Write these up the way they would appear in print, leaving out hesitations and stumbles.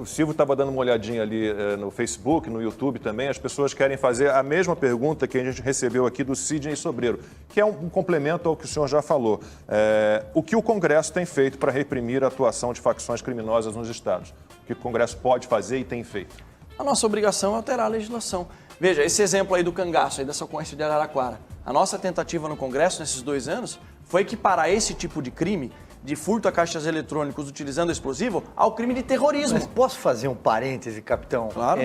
O Silvio estava dando uma olhadinha ali no Facebook, no YouTube também. As pessoas querem fazer a mesma pergunta que a gente recebeu aqui do Sidney Sobreiro, que é um complemento ao que o senhor já falou. O que o Congresso tem feito para reprimir a atuação de facções criminosas nos estados? O que o Congresso pode fazer e tem feito? A nossa obrigação é alterar a legislação. Veja, esse exemplo aí do cangaço, aí dessa ocorrência de Araraquara. A nossa tentativa no Congresso, nesses 2 anos, foi equiparar esse tipo de crime, de furto a caixas eletrônicos utilizando explosivo, ao crime de terrorismo. Mas posso fazer um parêntese, capitão? Claro,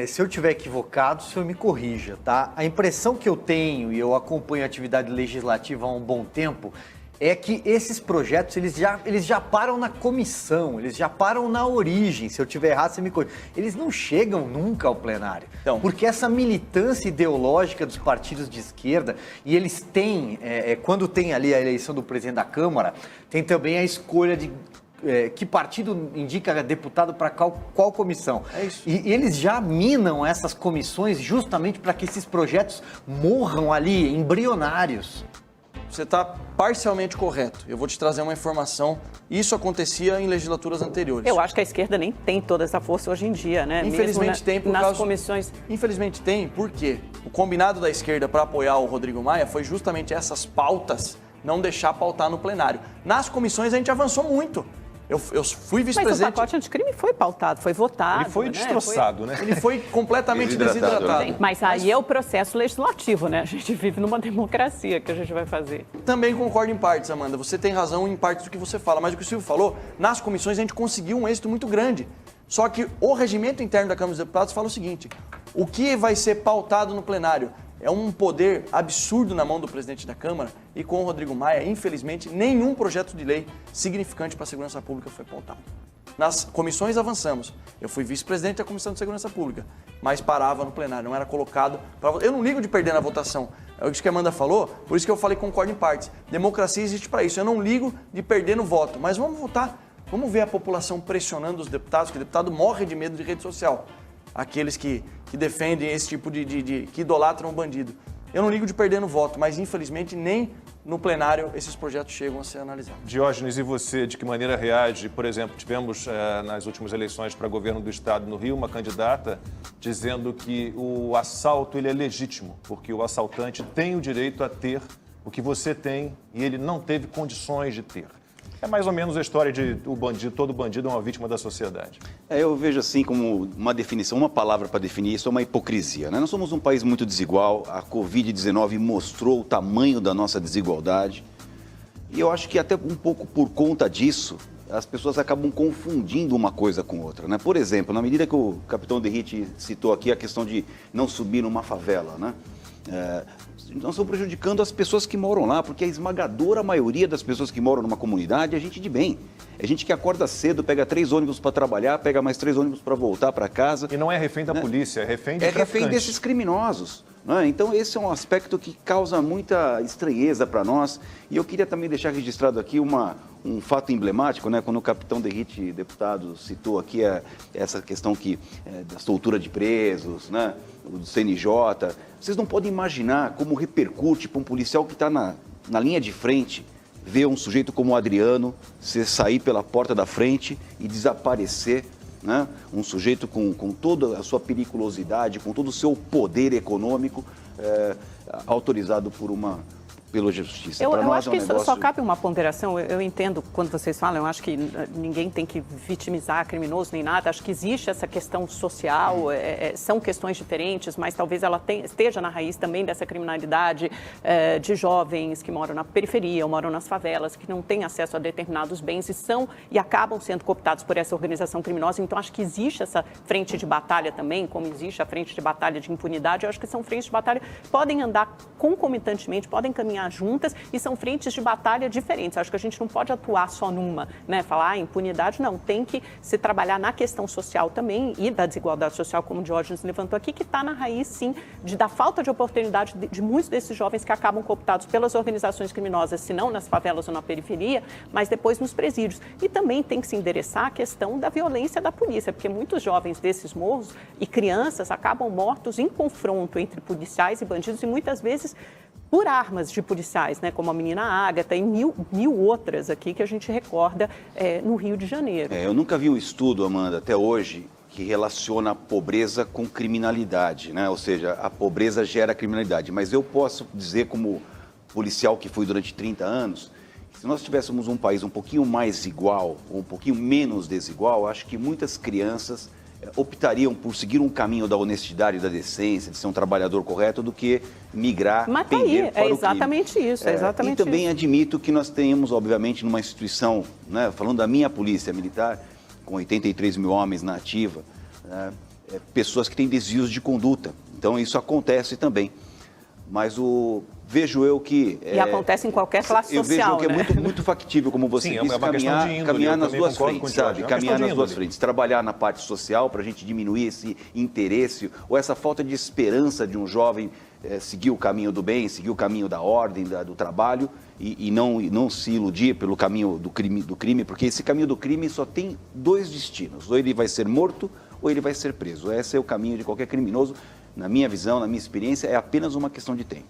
se eu estiver equivocado, o senhor me corrija, tá? A impressão que eu tenho, e eu acompanho a atividade legislativa há um bom tempo, é que esses projetos, eles já param na comissão, eles já param na origem. Se eu estiver errado, você me corrija. Eles não chegam nunca ao plenário. Então, porque essa militância ideológica dos partidos de esquerda, e eles têm, quando tem ali a eleição do presidente da Câmara, tem também a escolha de que partido indica deputado para qual comissão. É isso. E eles já minam essas comissões justamente para que esses projetos morram ali, embrionários. Você está parcialmente correto. Eu vou te trazer uma informação. Isso acontecia em legislaturas anteriores. Eu acho que a esquerda nem tem toda essa força hoje em dia, né? Infelizmente tem por nas causa... comissões. Infelizmente tem, porque o combinado da esquerda para apoiar o Rodrigo Maia foi justamente essas pautas não deixar pautar no plenário. Nas comissões a gente avançou muito. Eu fui vice-presidente... Mas o pacote anticrime foi pautado, foi votado. Ele foi destroçado, né? Ele foi completamente desidratado. Sim, mas aí é o processo legislativo, né? A gente vive numa democracia, que a gente vai fazer. Também concordo em partes, Amanda. Você tem razão em partes do que você fala. Mas o que o Silvio falou, nas comissões a gente conseguiu um êxito muito grande. Só que o regimento interno da Câmara dos Deputados fala o seguinte: o que vai ser pautado no plenário é um poder absurdo na mão do presidente da Câmara, e com o Rodrigo Maia, infelizmente, nenhum projeto de lei significante para a segurança pública foi pautado. Nas comissões avançamos. Eu fui vice-presidente da Comissão de Segurança Pública, mas parava no plenário, não era colocado para votar. Eu não ligo de perder na votação. É isso que a Amanda falou, por isso que eu falei concordo em partes. Democracia existe para isso. Eu não ligo de perder no voto, mas vamos votar. Vamos ver a população pressionando os deputados, que o deputado morre de medo de rede social. Aqueles que defendem esse tipo que idolatram o bandido. Eu não ligo de perder no voto, mas infelizmente nem no plenário esses projetos chegam a ser analisados. Diógenes, e você, de que maneira reage? Por exemplo, tivemos nas últimas eleições para governo do estado no Rio uma candidata dizendo que o assalto ele é legítimo, porque o assaltante tem o direito a ter o que você tem e ele não teve condições de ter. É mais ou menos a história de todo bandido é uma vítima da sociedade. Eu vejo assim como uma definição, uma palavra para definir isso é uma hipocrisia, né? Nós somos um país muito desigual, a Covid-19 mostrou o tamanho da nossa desigualdade e eu acho que até um pouco por conta disso, as pessoas acabam confundindo uma coisa com outra, né? Por exemplo, na medida que o capitão Derrite citou aqui a questão de não subir numa favela, né? Nós estamos prejudicando as pessoas que moram lá, porque a esmagadora maioria das pessoas que moram numa comunidade é gente de bem. É gente que acorda cedo, pega 3 ônibus para trabalhar, pega mais 3 ônibus para voltar para casa. E não é refém da polícia, é refém de traficantes. É refém desses criminosos. Né? Então esse é um aspecto que causa muita estranheza para nós. E eu queria também deixar registrado aqui um fato emblemático, né? Quando o capitão Derrite, deputado, citou aqui essa questão da soltura de presos, né? Do CNJ. Vocês não podem imaginar como repercute para um policial que está na linha de frente ver um sujeito como o Adriano sair pela porta da frente e desaparecer, né? Um sujeito com toda a sua periculosidade, com todo o seu poder econômico, autorizado pela justiça. Eu acho que só cabe uma ponderação. Eu entendo quando vocês falam, eu acho que ninguém tem que vitimizar criminoso nem nada. Acho que existe essa questão social, são questões diferentes, mas talvez ela esteja na raiz também dessa criminalidade de jovens que moram na periferia ou moram nas favelas, que não têm acesso a determinados bens e acabam sendo cooptados por essa organização criminosa. Então, acho que existe essa frente de batalha também, como existe a frente de batalha de impunidade. Eu acho que são frentes de batalha que podem andar concomitantemente, podem caminhar juntas e são frentes de batalha diferentes. Acho que a gente não pode atuar só numa, né? Falar impunidade, não. Tem que se trabalhar na questão social também e da desigualdade social, como o Diógenes levantou aqui, que está na raiz, sim, da falta de oportunidade de muitos desses jovens que acabam cooptados pelas organizações criminosas, se não nas favelas ou na periferia, mas depois nos presídios. E também tem que se endereçar a questão da violência da polícia, porque muitos jovens desses morros e crianças acabam mortos em confronto entre policiais e bandidos e muitas vezes por armas de policiais, né, como a menina Ágata e mil outras aqui que a gente recorda no Rio de Janeiro. Eu nunca vi um estudo, Amanda, até hoje, que relaciona a pobreza com criminalidade, né? Ou seja, a pobreza gera criminalidade. Mas eu posso dizer, como policial que fui durante 30 anos, que se nós tivéssemos um país um pouquinho mais igual, ou um pouquinho menos desigual, acho que muitas crianças optariam por seguir um caminho da honestidade, da decência, de ser um trabalhador correto, do que migrar, Mas tá pender aí, para é o exatamente crime. isso, é exatamente E também isso. admito que nós tenhamos, obviamente, numa instituição, né, falando da minha polícia militar, com 83 mil homens na ativa, né, pessoas que têm desvios de conduta. Então isso acontece também. Mas vejo eu que... E acontece em qualquer classe eu social, vejo que né? é muito factível, como você Sim, disse, é uma questão de índole, caminhar eu nas também duas concordo frentes, com o sabe? Jorge, é uma Caminhar questão de nas duas índole. frentes. Trabalhar na parte social para a gente diminuir esse interesse ou essa falta de esperança de um jovem seguir o caminho do bem, seguir o caminho da ordem, do trabalho e não se iludir pelo caminho do crime, porque esse caminho do crime só tem dois destinos. Ou ele vai ser morto ou ele vai ser preso. Esse é o caminho de qualquer criminoso. Na minha visão, na minha experiência, é apenas uma questão de tempo.